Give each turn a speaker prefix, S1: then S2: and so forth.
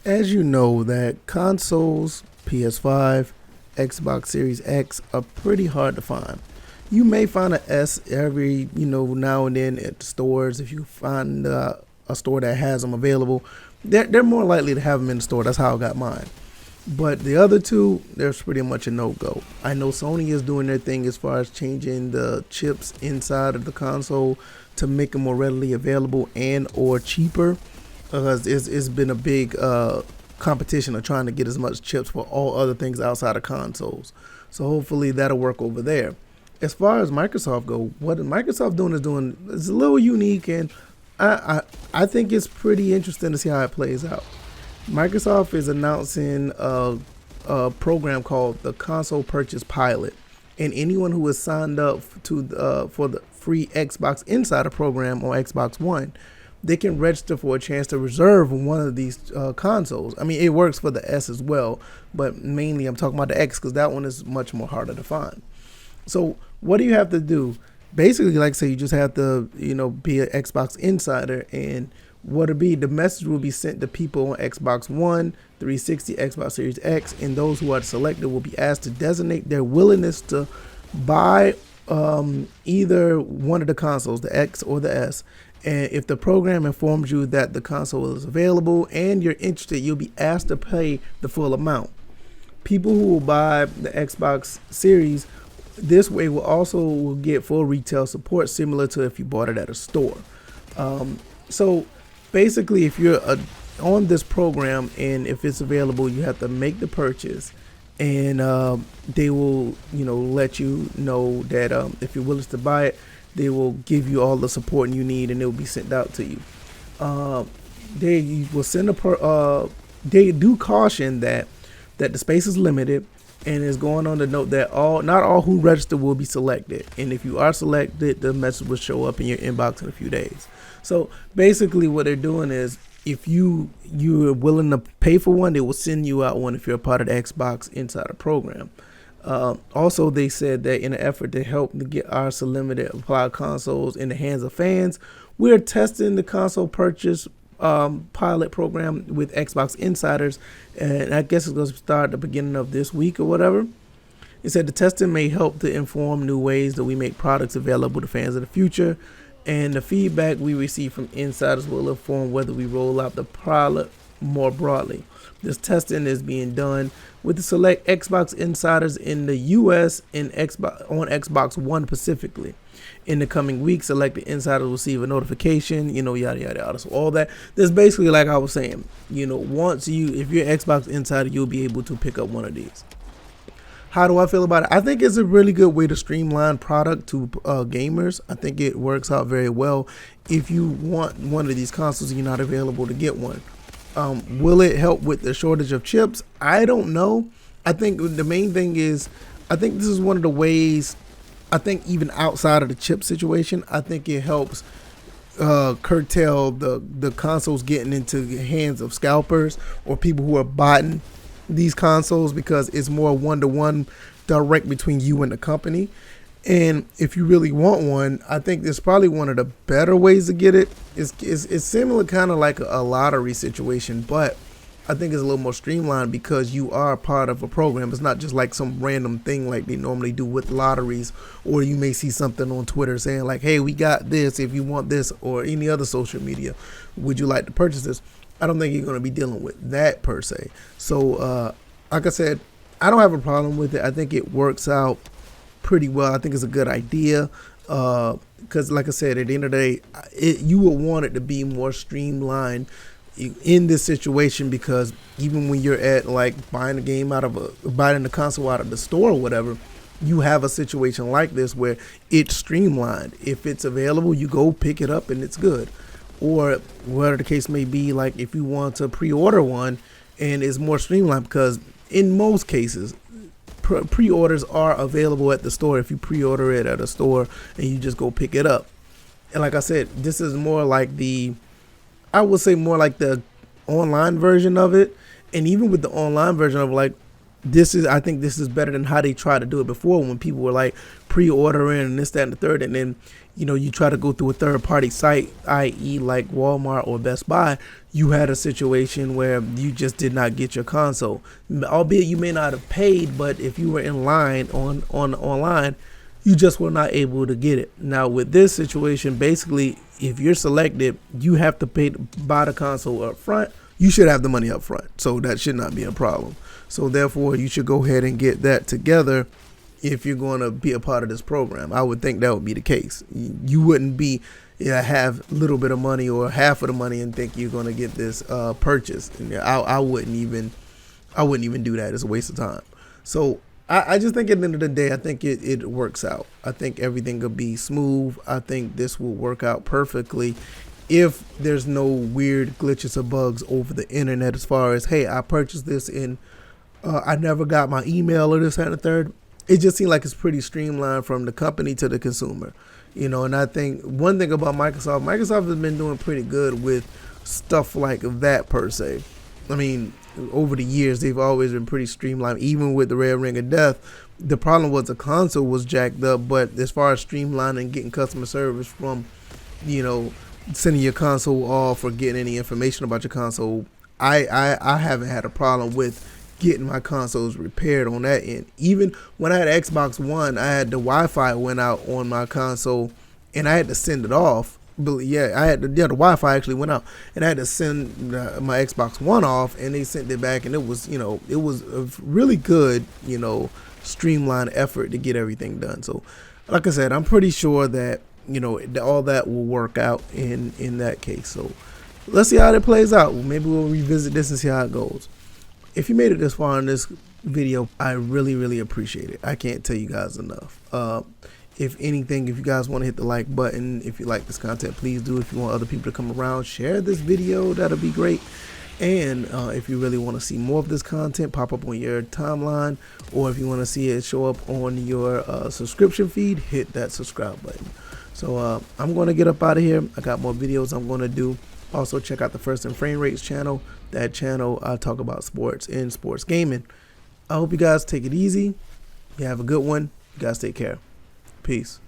S1: As you know, that consoles, PS5, Xbox Series X are pretty hard to find. You may find a S every, now and then at the stores if you find a store that has them available. They're more likely to have them in the store. That's how I got mine. But the other two, there's pretty much a no-go. I know Sony is doing their thing as far as changing the chips inside of the console to make them more readily available and or cheaper. Because it's been a big competition of trying to get as much chips for all other things outside of consoles. So hopefully that'll work over there. As far as Microsoft go, what Microsoft doing is a little unique, and I think it's pretty interesting to see how it plays out. Microsoft is announcing a program called the Console Purchase Pilot, and anyone who has signed up for the free Xbox Insider program on Xbox One, they can register for a chance to reserve one of these consoles. I mean, it works for the S as well, but mainly I'm talking about the X because that one is much more harder to find. So what do you have to do? Basically, like I say, you just have to, be an Xbox Insider, and what it'll be, the message will be sent to people on Xbox One, 360, Xbox Series X, and those who are selected will be asked to designate their willingness to buy either one of the consoles, the X or the S. And if the program informs you that the console is available and you're interested, you'll be asked to pay the full amount. People who will buy the Xbox Series this way will get full retail support, similar to if you bought it at a store. So basically, if you're on this program and if it's available, you have to make the purchase, and they will, let you know that if you're willing to buy it, they will give you all the support you need, and it will be sent out to you. They will send they do caution that the space is limited, and is going on to note that not all who register will be selected, and if you are selected, the message will show up in your inbox in a few days. So basically, what they're doing is, if you're willing to pay for one, they will send you out one if you're a part of the Xbox Insider program. Also, they said that in an effort to help to get our limited supply consoles in the hands of fans, we're testing the console purchase pilot program with Xbox Insiders, and I guess it's going to start at the beginning of this week or whatever. It said the testing may help to inform new ways that we make products available to fans in the future, and the feedback we receive from insiders will inform whether we roll out the pilot more broadly. This testing is being done with the select Xbox Insiders in the US and on Xbox One specifically. In the coming weeks, selected insiders will receive a notification, yada, yada, yada. So all that, there's basically, like I was saying, if you're an Xbox Insider, you'll be able to pick up one of these. How do I feel about it? I think it's a really good way to streamline product to gamers. I think it works out very well. If you want one of these consoles and you're not available to get one, will it help with the shortage of chips? I don't know. I think the main thing is, I think this is one of the ways, I think even outside of the chip situation, I think it helps curtail the consoles getting into the hands of scalpers or people who are buying these consoles, because it's more one-to-one direct between you and the company. And if you really want one, I think it's probably one of the better ways to get it. It's similar, kind of like a lottery situation, but I think it's a little more streamlined because you are part of a program. It's not just like some random thing like they normally do with lotteries, or you may see something on Twitter saying like, hey, we got this, if you want this, or any other social media, would you like to purchase this? I don't think you're going to be dealing with that per se. So like I said, I don't have a problem with it. I think it works out pretty well. I think it's a good idea because like I said, at the end of the day, you would want it to be more streamlined in this situation, because even when you're at like buying the console out of the store or whatever, you have a situation like this where it's streamlined. If it's available, you go pick it up and it's good. Or whatever the case may be, like if you want to pre-order one, and it's more streamlined, because in most cases pre-orders are available at the store if you pre-order it at a store and you just go pick it up. And like I said, this is more like I would say more like the online version of it. And even with the online version of, like, I think this is better than how they tried to do it before, when people were like pre-ordering and this, that, and the third, and then you try to go through a third-party site, i.e. like Walmart or Best Buy. You had a situation where you just did not get your console, albeit you may not have paid, but if you were in line on online, you just were not able to get it. Now with this situation, basically, if you're selected, you have to pay to buy the console up front. You should have the money up front, so that should not be a problem. So therefore, you should go ahead and get that together if you're going to be a part of this program. I would think that would be the case. You wouldn't be have a little bit of money or half of the money and think you're going to get this purchase. And I wouldn't even do that. It's a waste of time. So I just think at the end of the day, I think it works out. I think everything will be smooth. I think this will work out perfectly if there's no weird glitches or bugs over the internet, as far as, hey, I purchased this and I never got my email or this, that, and the third. It just seems like it's pretty streamlined from the company to the consumer. And I think one thing about Microsoft has been doing pretty good with stuff like that, per se. I mean, over the years, they've always been pretty streamlined, even with the Red Ring of Death. The problem was the console was jacked up, but as far as streamlining, getting customer service from, sending your console off or getting any information about your console, I haven't had a problem with getting my consoles repaired on that end. Even when I had Xbox One, I had the Wi-Fi went out on my console and I had to send it off. But yeah, the Wi-Fi actually went out and I had to send my Xbox One off, and they sent it back, and it was a really good, streamlined effort to get everything done. So like I said, I'm pretty sure that all that will work out in that case. So let's see how that plays out. Maybe we'll revisit this and see how it goes. If you made it this far in this video, I really, really appreciate it. I can't tell you guys enough. If anything, if you guys want to hit the like button, if you like this content, please do. If you want other people to come around, share this video. That'll be great. And if you really want to see more of this content pop up on your timeline, or if you want to see it show up on your subscription feed, hit that subscribe button. So I'm going to get up out of here. I got more videos I'm going to do. Also, check out the First and Frame Rates channel. That channel, I talk about sports and sports gaming. I hope you guys take it easy. You have a good one. You guys take care. Peace.